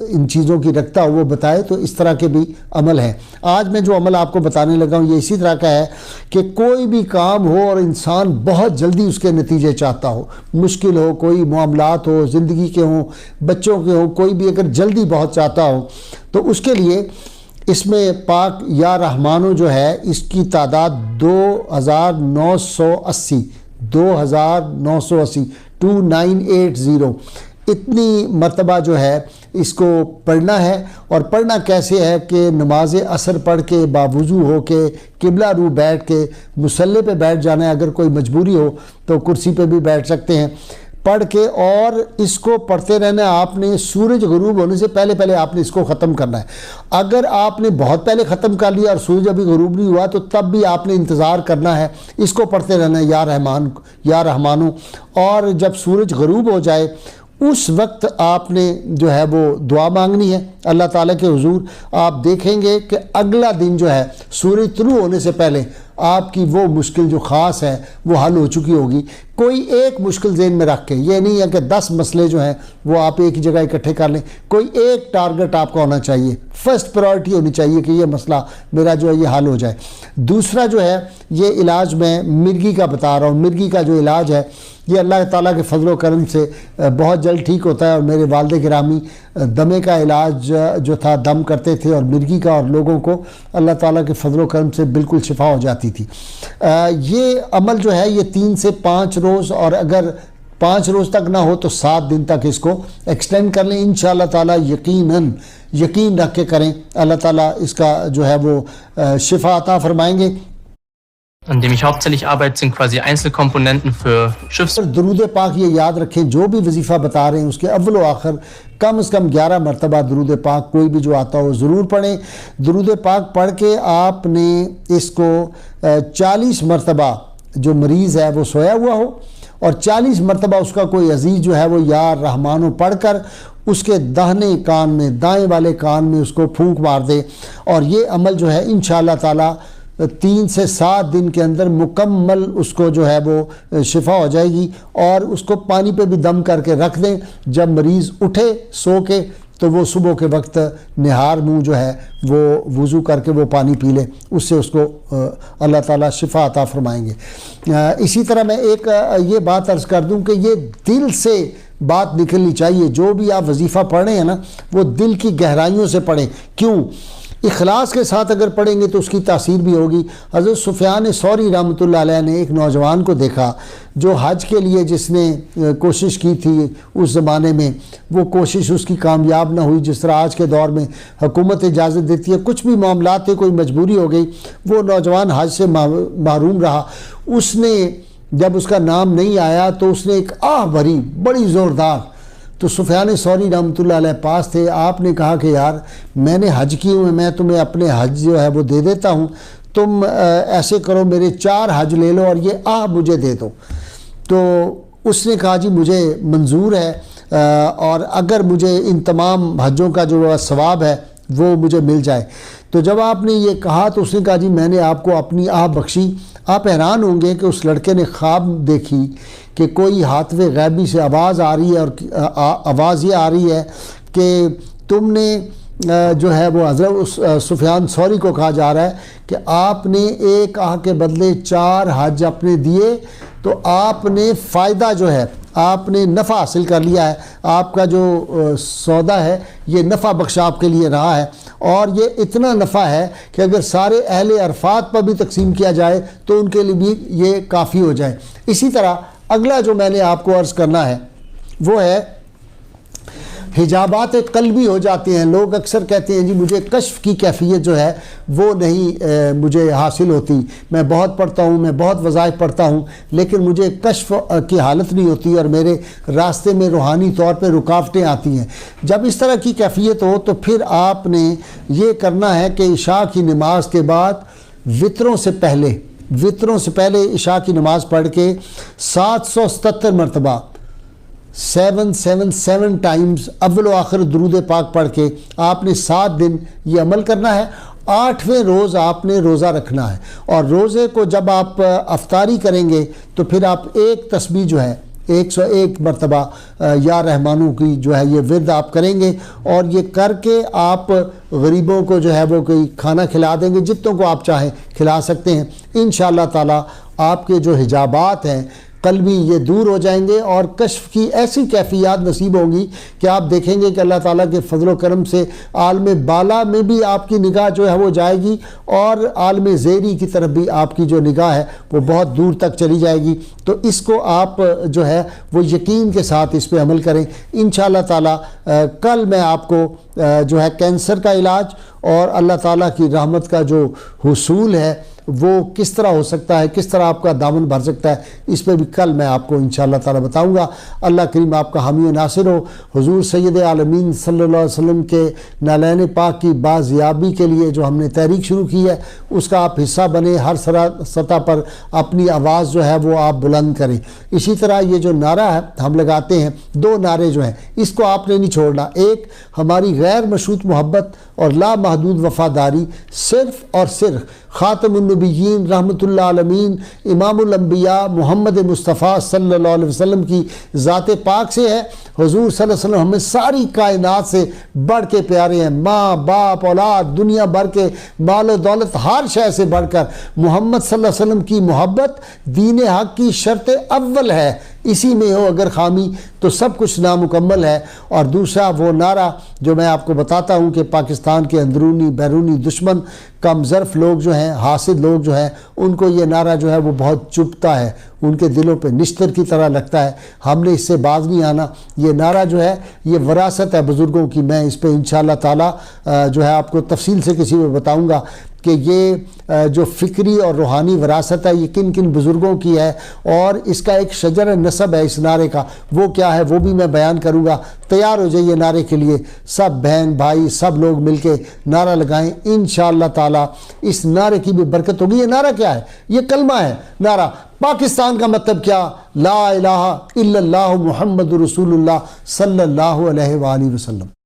ان چیزوں کی رکھتا ہو وہ بتائے، تو اس طرح کے بھی عمل ہیں۔ آج میں جو عمل آپ کو بتانے لگا ہوں یہ اسی طرح کا ہے کہ کوئی بھی کام ہو اور انسان بہت جلدی اس کے نتیجے چاہتا ہو، مشکل ہو، کوئی معاملات ہو، زندگی کے ہوں، بچوں کے ہوں، کوئی بھی اگر جلدی بہت چاہتا ہو تو اس کے لیے اس میں پاک یا رحمانو جو ہے اس کی تعداد 2980 2980 اتنی مرتبہ جو ہے اس کو پڑھنا ہے۔ اور پڑھنا کیسے ہے کہ نماز عصر پڑھ کے باوضو ہو کے قبلہ رو بیٹھ کے مصلی پہ بیٹھ جانا ہے، اگر کوئی مجبوری ہو تو کرسی پہ بھی بیٹھ سکتے ہیں، پڑھ کے اور اس کو پڑھتے رہنا ہے۔ آپ نے سورج غروب ہونے سے پہلے آپ نے اس کو ختم کرنا ہے۔ اگر آپ نے بہت پہلے ختم کر لیا اور سورج ابھی غروب نہیں ہوا تو تب بھی آپ نے انتظار کرنا ہے، اس کو پڑھتے رہنا ہے یا رحمانو، اور جب سورج غروب ہو جائے اس وقت آپ نے جو ہے وہ دعا مانگنی ہے اللہ تعالیٰ کے حضور۔ آپ دیکھیں گے کہ اگلا دن جو ہے سورج طلوع ہونے سے پہلے آپ کی وہ مشکل جو خاص ہے وہ حل ہو چکی ہوگی۔ کوئی ایک مشکل ذہن میں رکھ کے، یہ نہیں ہے کہ 10 مسئلے جو ہیں وہ آپ ایک ہی جگہ اکٹھے کر لیں، کوئی ایک ٹارگٹ آپ کا ہونا چاہیے، فرسٹ پرائورٹی ہونی چاہیے کہ یہ مسئلہ میرا جو ہے یہ حل ہو جائے۔ دوسرا جو ہے یہ علاج میں مرگی کا بتا رہا ہوں۔ مرگی کا جو علاج ہے یہ اللہ تعالیٰ کے فضل و کرم سے بہت جلد ٹھیک ہوتا ہے، اور میرے والد گرامی دمے کا علاج جو تھا دم کرتے تھے اور مرگی کا، اور لوگوں کو اللہ تعالیٰ کے فضل و کرم سے بالکل شفا ہو جاتی تھی۔ یہ عمل جو ہے یہ 3 سے 5 روز، اور اگر 5 روز تک نہ ہو تو 7 دن تک اس کو ایکسٹینڈ کر لیں انشاءاللہ تعالیٰ۔ یقین رکھ کے کریں، اللہ تعالیٰ اس کا جو ہے وہ شفا عطا فرمائیں گے۔ an dem ich hauptsächlich arbeite, sind quasi Einzelkomponenten für Schiffs. درود پاک یہ یاد رکھیں، جو بھی وظیفہ بتا رہے ہیں اس کے اول و آخر کم از کم 11 مرتبہ درود پاک کوئی بھی جو آتا ہو ضرور پڑھیں۔ درود پاک پڑھ کے آپ نے اس کو 40 مرتبہ جو مریض ہے وہ سویا ہوا ہو، اور 40 مرتبہ اس کا کوئی عزیز جو ہے وہ یا رحمانو پڑھ کر اس کے داہنے کان میں، دائیں والے کان میں اس کو پھونک مار دے، اور یہ عمل جو ہے انشاءاللہ تعالیٰ 3 سے 7 دن کے اندر مکمل اس کو جو ہے وہ شفا ہو جائے گی۔ اور اس کو پانی پہ بھی دم کر کے رکھ دیں، جب مریض اٹھے سو کے تو وہ صبح کے وقت نہار منہ جو ہے وہ وضو کر کے وہ پانی پی لے، اس سے اس کو اللہ تعالیٰ شفا عطا فرمائیں گے۔ اسی طرح میں ایک یہ بات عرض کر دوں کہ یہ دل سے بات نکلنی چاہیے، جو بھی آپ وظیفہ پڑھ رہے ہیں نا وہ دل کی گہرائیوں سے پڑھیں۔ کیوں؟ اخلاص کے ساتھ اگر پڑھیں گے تو اس کی تاثیر بھی ہوگی۔ حضرت سفیان ثوری رحمۃ اللہ علیہ نے ایک نوجوان کو دیکھا جو حج کے لیے جس نے کوشش کی تھی اس زمانے میں، وہ کوشش اس کی کامیاب نہ ہوئی، جس طرح آج کے دور میں حکومت اجازت دیتی ہے، کچھ بھی معاملات تھے، کوئی مجبوری ہو گئی، وہ نوجوان حج سے محروم رہا۔ اس نے جب اس کا نام نہیں آیا تو اس نے ایک آہ بھری بڑی زوردار، تو سفیان ثوری رحمۃ اللہ علیہ پاس تھے، آپ نے کہا کہ یار میں نے حج کی ہوں، میں تمہیں اپنے حج جو ہے وہ دے دیتا ہوں، تم ایسے کرو میرے 4 حج لے لو اور یہ مجھے دے دو۔ تو اس نے کہا جی مجھے منظور ہے، اور اگر مجھے ان تمام حجوں کا جو ثواب ہے وہ مجھے مل جائے۔ تو جب آپ نے یہ کہا تو اس نے کہا جی میں نے آپ کو اپنی بخشی۔ آپ حیران ہوں گے کہ اس لڑکے نے خواب دیکھی کہ کوئی ہاتف غیبی سے آواز آ رہی ہے، اور آواز یہ آ رہی ہے کہ تم نے جو ہے وہ حضرت سفیان ثوری کو کہا جا رہا ہے کہ آپ نے ایک کے بدلے 4 حج اپنے دیے، تو آپ نے فائدہ جو ہے آپ نے نفع حاصل کر لیا ہے، آپ کا جو سودا ہے یہ نفع بخش آپ کے لیے رہا ہے، اور یہ اتنا نفع ہے کہ اگر سارے اہل عرفات پر بھی تقسیم کیا جائے تو ان کے لیے بھی یہ کافی ہو جائے۔ اسی طرح اگلا جو میں نے آپ کو عرض کرنا ہے وہ ہے حجابات قلبی ہو جاتے ہیں۔ لوگ اکثر کہتے ہیں جی مجھے کشف کی کیفیت جو ہے وہ نہیں مجھے حاصل ہوتی، میں بہت پڑھتا ہوں، میں بہت وظائف پڑھتا ہوں، لیکن مجھے کشف کی حالت نہیں ہوتی اور میرے راستے میں روحانی طور پہ رکاوٹیں آتی ہیں۔ جب اس طرح کی کیفیت ہو تو پھر آپ نے یہ کرنا ہے کہ عشاء کی نماز کے بعد وطروں سے پہلے عشاء کی نماز پڑھ کے 777 مرتبہ 777 ٹائمز اول و آخر درود پاک پڑھ کے آپ نے 7 دن یہ عمل کرنا ہے۔ 8ویں روز آپ نے روزہ رکھنا ہے، اور روزے کو جب آپ افطاری کریں گے تو پھر آپ ایک تسبیح جو ہے 101 مرتبہ یا رحمانوں کی جو ہے یہ ورد آپ کریں گے، اور یہ کر کے آپ غریبوں کو جو ہے وہ کوئی کھانا کھلا دیں گے، جتنوں کو آپ چاہیں کھلا سکتے ہیں۔ انشاءاللہ تعالی آپ کے جو حجابات ہیں قلبی یہ دور ہو جائیں گے، اور کشف کی ایسی کیفیات نصیب ہوں گی کہ آپ دیکھیں گے کہ اللہ تعالیٰ کے فضل و کرم سے عالم بالا میں بھی آپ کی نگاہ جو ہے وہ جائے گی، اور عالم زیری کی طرف بھی آپ کی جو نگاہ ہے وہ بہت دور تک چلی جائے گی۔ تو اس کو آپ جو ہے وہ یقین کے ساتھ اس پہ عمل کریں انشاءاللہ تعالیٰ۔ کل میں آپ کو جو ہے کینسر کا علاج اور اللہ تعالیٰ کی رحمت کا جو حصول ہے وہ کس طرح ہو سکتا ہے، کس طرح آپ کا دامن بھر سکتا ہے، اس پہ بھی کل میں آپ کو انشاءاللہ تعالیٰ بتاؤں گا۔ اللہ کریم آپ کا حامی و ناصر ہو۔ حضور سید عالمین صلی اللہ علیہ وسلم کے نالین پاک کی بازیابی کے لیے جو ہم نے تحریک شروع کی ہے اس کا آپ حصہ بنیں، ہر سطح پر اپنی آواز جو ہے وہ آپ بلند کریں۔ اسی طرح یہ جو نعرہ ہے ہم لگاتے ہیں، 2 نعرے جو ہیں اس کو آپ نے نہیں چھوڑنا۔ ایک ہماری غیر مشروط محبت اور لامحدود وفاداری صرف اور صرف خاتم النبیین رحمۃ اللہ عالمین امام الانبیاء محمد مصطفیٰ صلی اللہ علیہ وسلم کی ذات پاک سے ہے۔ حضور صلی اللہ علیہ وسلم ہمیں ساری کائنات سے بڑھ کے پیارے ہیں، ماں باپ اولاد دنیا بھر کے مال و دولت ہر شے سے بڑھ کر محمد صلی اللہ علیہ وسلم کی محبت دین حق کی شرط اول ہے۔ اسی میں ہو اگر خامی تو سب کچھ نامکمل ہے۔ اور دوسرا وہ نعرہ جو میں آپ کو بتاتا ہوں کہ پاکستان کے اندرونی بیرونی دشمن کم ظرف لوگ جو ہیں، حاسد لوگ جو ہیں، ان کو یہ نعرہ جو ہے وہ بہت چبھتا ہے، ان کے دلوں پہ نشتر کی طرح لگتا ہے۔ ہم نے اس سے باز نہیں آنا۔ یہ نعرہ جو ہے یہ وراثت ہے بزرگوں کی۔ میں اس پہ انشاءاللہ تعالی جو ہے آپ کو تفصیل سے کسی میں بتاؤں گا کہ یہ جو فکری اور روحانی وراثت ہے یہ کن کن بزرگوں کی ہے، اور اس کا ایک شجر نسب ہے اس نعرے کا، وہ کیا ہے وہ بھی میں بیان کروں گا۔ تیار ہو جائیے نعرے کے لیے، سب بہن بھائی سب لوگ مل کے نعرہ لگائیں انشاءاللہ تعالی۔ اس نعرے کی بھی برکت ہوگی۔ یہ نعرہ کیا ہے؟ یہ کلمہ ہے۔ نعرہ پاکستان کا مطلب کیا؟ لا الہ الا اللہ محمد رسول اللہ صلی اللہ علیہ وآلہ وسلم۔